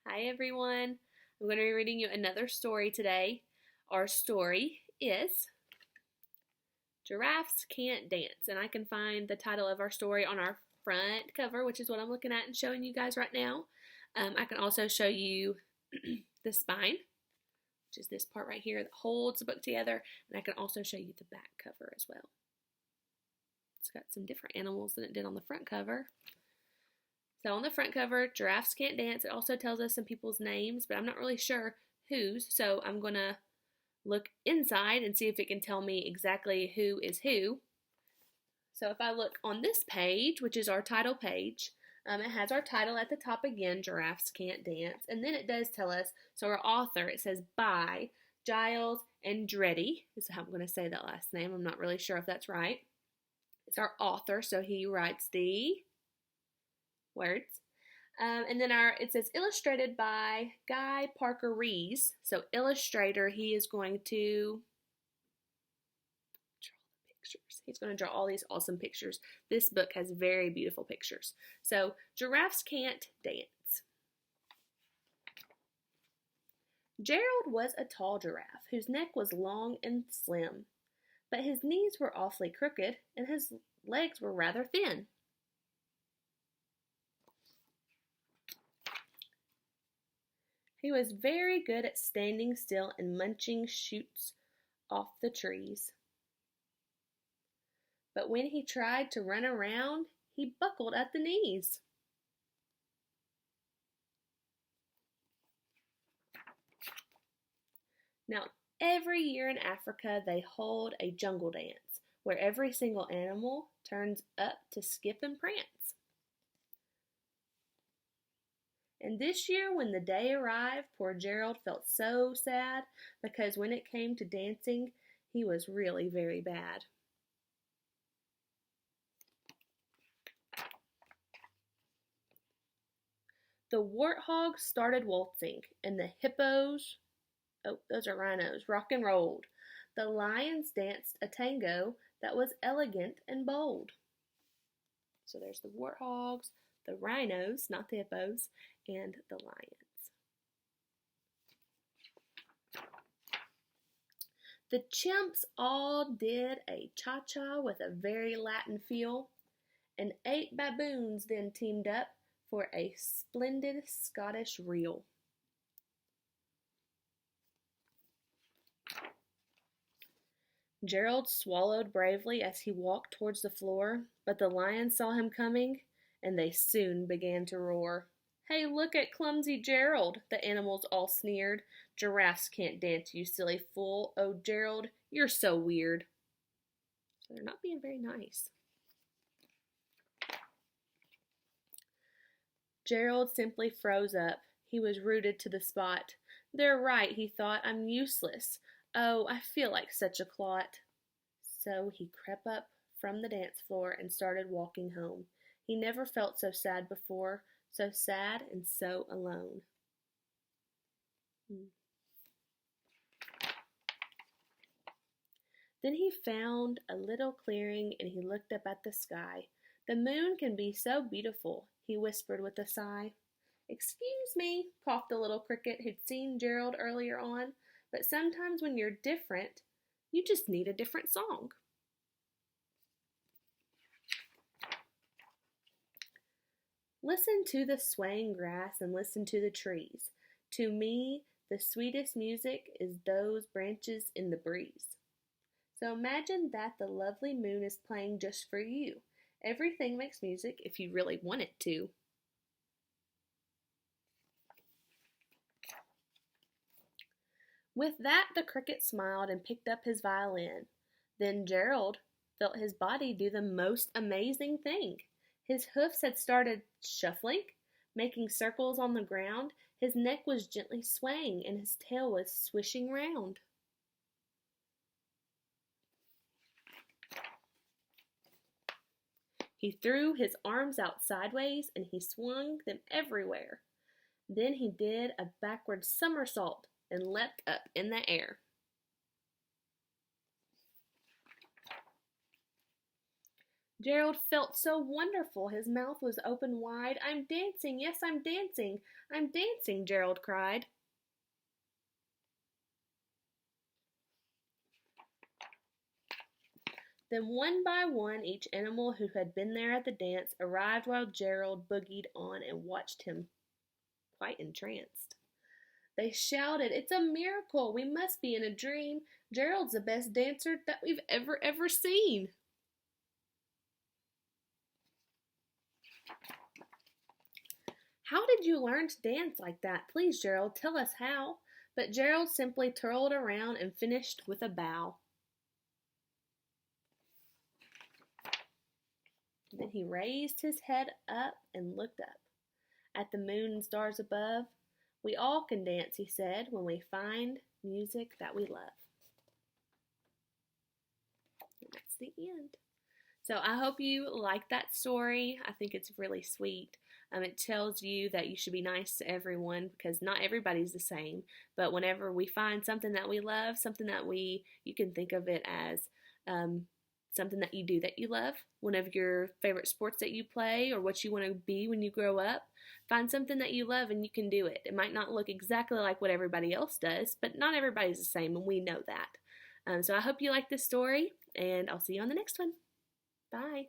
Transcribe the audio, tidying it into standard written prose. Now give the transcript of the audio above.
Hi everyone. I'm going to be reading you another story today. Our story is Giraffes Can't Dance, and I can find the title of our story on our front cover, which is what I'm looking at and showing you guys right now. I can also show you the spine, which is this part right here that holds the book together, and I can also show you the back cover as well. It's got some different animals than it did on the front cover. So on the front cover, Giraffes Can't Dance. It also tells us some people's names, but I'm not really sure whose. So I'm going to look inside and see if it can tell me exactly who is who. So if I look on this page, which is our title page, it has our title at the top again, Giraffes Can't Dance. And then it does tell us, so our author, it says by Giles Andrede. Is how I'm going to say that last name. I'm not really sure if that's right. It's our author, so he writes the words. And then it says illustrated by Parker-Rees. So Illustrator, he is going to draw the pictures. He's going to draw all these awesome pictures. This book has very beautiful pictures. So Giraffes Can't Dance. Gerald was a tall giraffe whose neck was long and slim, but his knees were awfully crooked and his legs were rather thin. He was very good at standing still and munching shoots off the trees. But when he tried to run around, he buckled at the knees. Now, every year in Africa, they hold a jungle dance where every single animal turns up to skip and prance. And this year, when the day arrived, poor Gerald felt so sad because when it came to dancing, he was really very bad. The warthogs started waltzing, and the hippos, those are rhinos, rock and rolled. The lions danced a tango that was elegant and bold. So there's the warthogs, the rhinos, not the hippos, and the lions. The chimps all did a cha-cha with a very Latin feel, and 8 baboons then teamed up for a splendid Scottish reel. Gerald swallowed bravely as he walked towards the floor, but the lions saw him coming, and they soon began to roar. "Hey, look at clumsy Gerald," the animals all sneered. "Giraffes can't dance, you silly fool. Oh, Gerald, you're so weird." So they're not being very nice. Gerald simply froze up. He was rooted to the spot. "They're right," he thought. "I'm useless. Oh, I feel like such a clot." So he crept up from the dance floor and started walking home. He never felt so sad before, so sad and so alone. Then he found a little clearing and he looked up at the sky. "The moon can be so beautiful," he whispered with a sigh. "Excuse me," coughed the little cricket who'd seen Gerald earlier on, "but sometimes when you're different, you just need a different song." Listen to the swaying grass and listen to the trees. To me, the sweetest music is those branches in the breeze. So imagine that the lovely moon is playing just for you. Everything makes music if you really want it to. With that, the cricket smiled and picked up his violin. Then Gerald felt his body do the most amazing thing. His hoofs had started shuffling, making circles on the ground. His neck was gently swaying and his tail was swishing round. He threw his arms out sideways and he swung them everywhere. Then he did a backward somersault and leapt up in the air. Gerald felt so wonderful. His mouth was open wide. I'm dancing. Yes, I'm dancing. I'm dancing, Gerald cried. Then one by one each animal who had been there at the dance arrived while Gerald boogied on and watched him quite entranced. They shouted, "It's a miracle! We must be in a dream. Gerald's the best dancer that we've ever seen." "How did you learn to dance like that? Please, Gerald, tell us how." But Gerald simply twirled around and finished with a bow. Then he raised his head up and looked up at the moon and stars above. "We all can dance," he said, "when we find music that we love." And that's the end. So I hope you like that story. I think it's really sweet. It tells you that you should be nice to everyone because not everybody's the same. But whenever we find something that we love, something that you can think of it as something that you do that you love, one of your favorite sports that you play or what you want to be when you grow up, find something that you love and you can do it. It might not look exactly like what everybody else does, but not everybody's the same and we know that. So I hope you like this story and I'll see you on the next one. Bye.